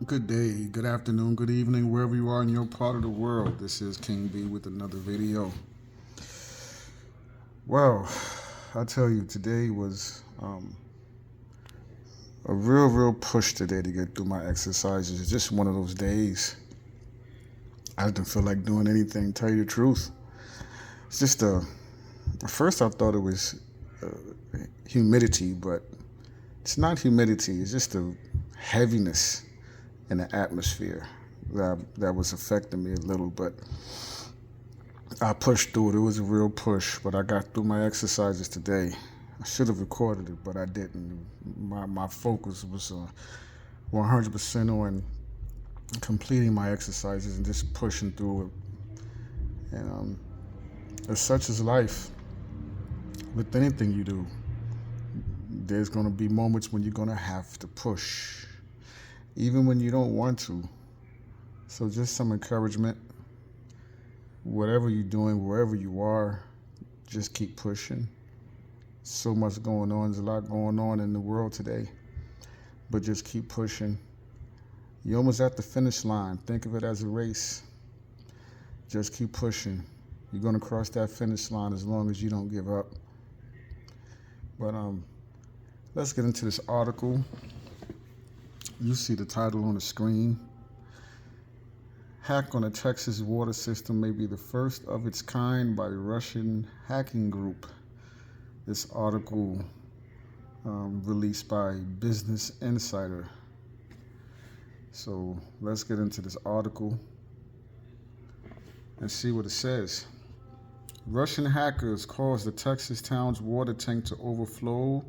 Good day, good afternoon, good evening, wherever you are in your part of the world. This is King B with another video. Well, I tell you, today was a real push today to get through my exercises. It's just one of those days. I didn't feel like doing anything, tell you the truth. It's just at first I thought it was humidity, but it's not humidity. It's just a heaviness in the atmosphere that was affecting me a little, but I pushed through it. It was a real push, but I got through my exercises today. I should have recorded it, but I didn't. My focus was 100% on completing my exercises and just pushing through it. And as such is life. With anything you do, there's going to be moments when you're going to have to push, even when you don't want to. So just some encouragement. Whatever you're doing, wherever you are, just keep pushing. So much going on. There's a lot going on in the world today, but just keep pushing. You're almost at the finish line. Think of it as a race. Just keep pushing. You're going to cross that finish line as long as you don't give up. But let's get into this article. You see the title on the screen. Hack on a Texas water system may be the first of its kind by Russian hacking group. This article released by Business Insider. So let's get into this article and see what it says. Russian hackers caused the Texas town's water tank to overflow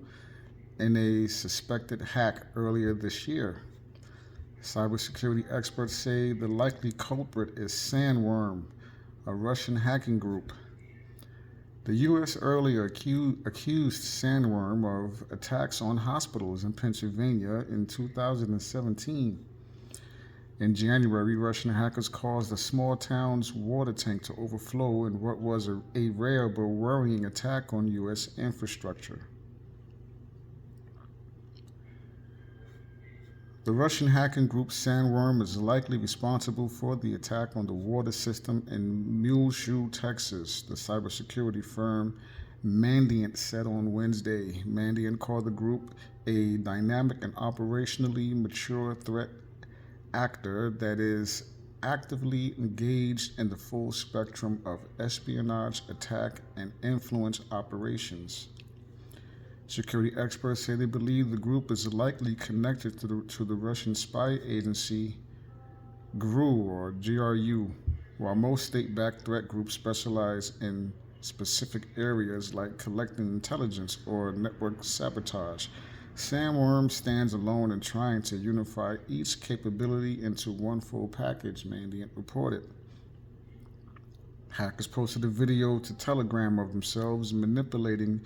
in a suspected hack earlier this year. Cybersecurity experts say the likely culprit is Sandworm, a Russian hacking group. The U.S. earlier accused Sandworm of attacks on hospitals in Pennsylvania in 2017. In January, Russian hackers caused the small town's water tank to overflow in what was a rare but worrying attack on U.S. infrastructure. The Russian hacking group Sandworm is likely responsible for the attack on the water system in Muleshoe, Texas, the cybersecurity firm Mandiant said on Wednesday. Mandiant called the group a dynamic and operationally mature threat actor that is actively engaged in the full spectrum of espionage, attack, and influence operations. Security experts say they believe the group is likely connected to the Russian spy agency GRU, while most state-backed threat groups specialize in specific areas like collecting intelligence or network sabotage. Sandworm stands alone in trying to unify each capability into one full package, Mandiant reported. Hackers posted a video to Telegram of themselves manipulating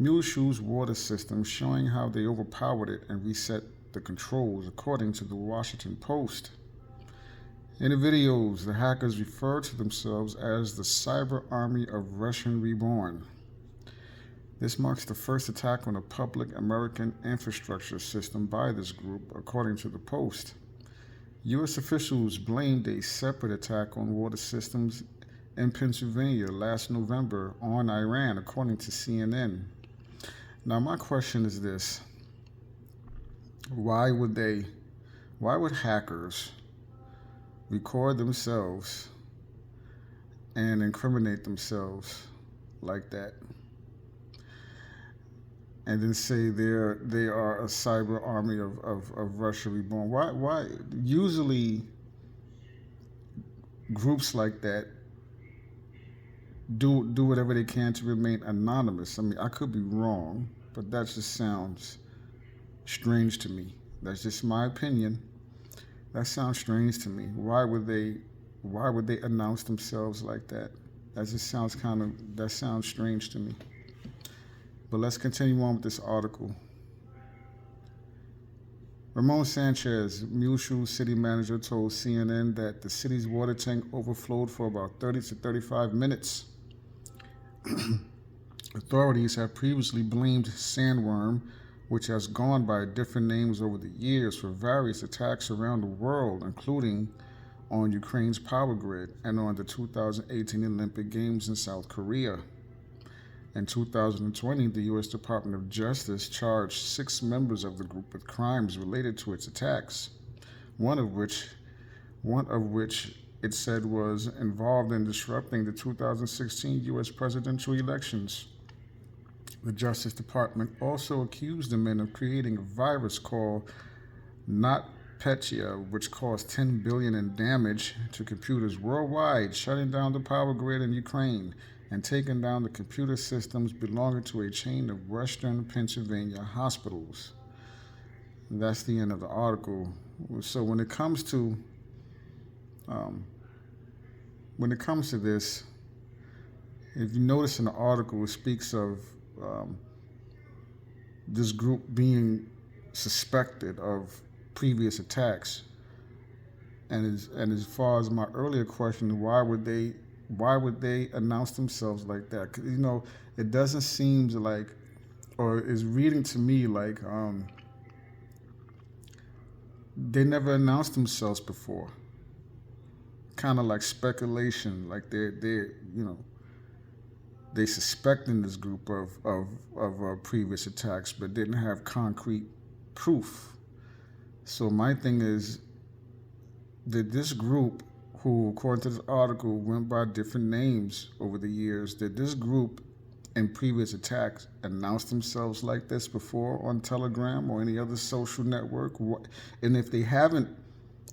Muleshoe's water system, showing how they overpowered it and reset the controls, according to the Washington Post. In the videos, the hackers refer to themselves as the Cyber Army of Russian Reborn. This marks the first attack on a public American infrastructure system by this group, according to the Post. U.S. officials blamed a separate attack on water systems in Pennsylvania last November on Iran, according to CNN. Now, my question is this. Why would hackers record themselves and incriminate themselves like that? And then say they are a cyber army of Russia reborn. Why usually groups like that do whatever they can to remain anonymous. I mean, I could be wrong, but that just sounds strange to me. That's just my opinion. That sounds strange to me. Why would they announce themselves like that? That sounds strange to me. But let's continue on with this article. Ramon Sanchez, Muleshoe city manager, told CNN that the city's water tank overflowed for about 30 to 35 minutes. Authorities have previously blamed Sandworm which has gone by different names over the years for various attacks around the world, including on Ukraine's power grid and on the 2018 Olympic Games in South Korea. In 2020, the U.S. Department of Justice charged 6 members of the group with crimes related to its attacks, one of which it said was involved in disrupting the 2016 U.S. presidential elections. The Justice Department also accused the men of creating a virus called NotPetya, which caused $10 billion in damage to computers worldwide, shutting down the power grid in Ukraine and taking down the computer systems belonging to a chain of Western Pennsylvania hospitals. And that's the end of the article. So when it comes to this, if you notice in the article, it speaks of this group being suspected of previous attacks. And as far as my earlier question, why would they announce themselves like that? 'Cause, it doesn't seem like, or is reading to me like they never announced themselves before. Kind of like speculation, like they suspecting this group of previous attacks, but didn't have concrete proof. So my thing is, did this group, who according to this article went by different names over the years, did this group in previous attacks announce themselves like this before on Telegram or any other social network? And if they haven't,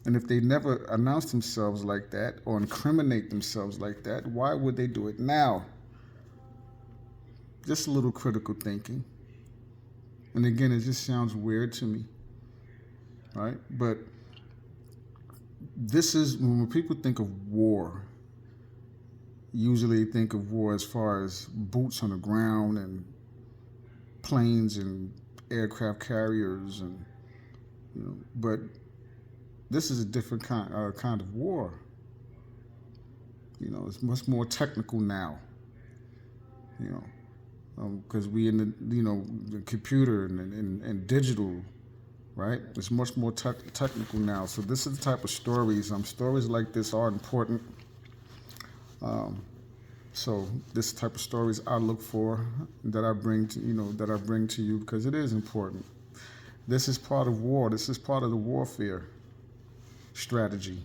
and if they never announced themselves like that or incriminate themselves like that, why would they do it now? Just a little critical thinking. And again, it just sounds weird to me, right? But this is, when people think of war, usually think of war as far as boots on the ground and planes and aircraft carriers, and but this is a different kind of war. It's much more technical now. Because we in the computer and digital, right? It's much more technical now. So this is the type of stories. Stories like this are important. So this type of stories I look for, that I bring to you, because it is important. This is part of war. This is part of the warfare strategy,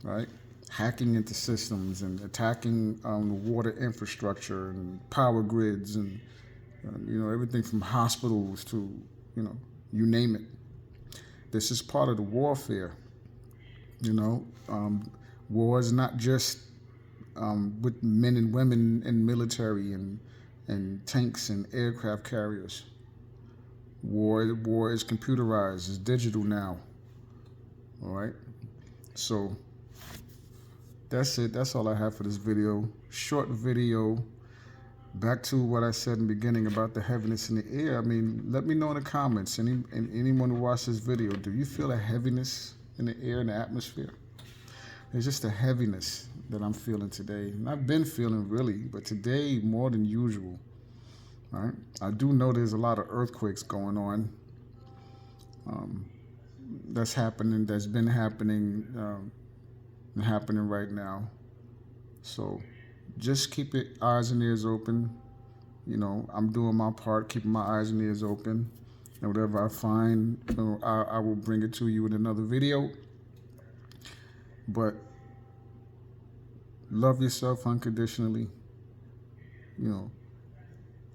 right? Hacking into systems and attacking the water infrastructure and power grids and everything from hospitals to you name it. This is part of the warfare. War is not just with men and women in military and tanks and aircraft carriers. War is computerized, it's digital now. All right, so that's it. That's all I have for this video. Short video. Back to what I said in the beginning about the heaviness in the air. Let me know in the comments. Anyone who watched this video, do you feel a heaviness in the air, in the atmosphere? It's just a heaviness that I'm feeling today. And I've been feeling really, but today more than usual. All right. I do know there's a lot of earthquakes going on. That's happening. That's been happening. Happening right now. So just keep your eyes and ears open. I'm doing my part, keeping my eyes and ears open. And whatever I find, I will bring it to you in another video. But love yourself unconditionally.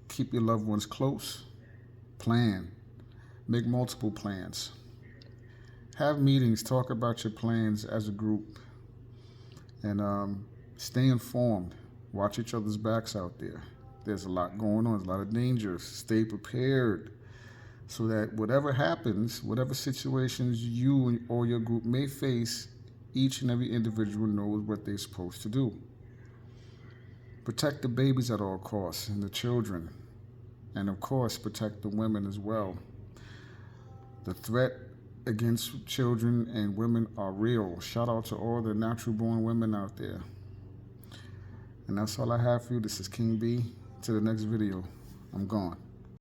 Keep your loved ones close. Plan. Make multiple plans. Have meetings. Talk about your plans as a group. And stay informed. Watch each other's backs out there. There's a lot going on. There's a lot of dangers. Stay prepared so that whatever happens, whatever situations you or your group may face, each and every individual knows what they're supposed to do. Protect the babies at all costs and the children. And of course, protect the women as well. The threat against children and women are real. Shout out to all the natural born women out there. And that's all I have for you. This is King B. To the next video. I'm gone.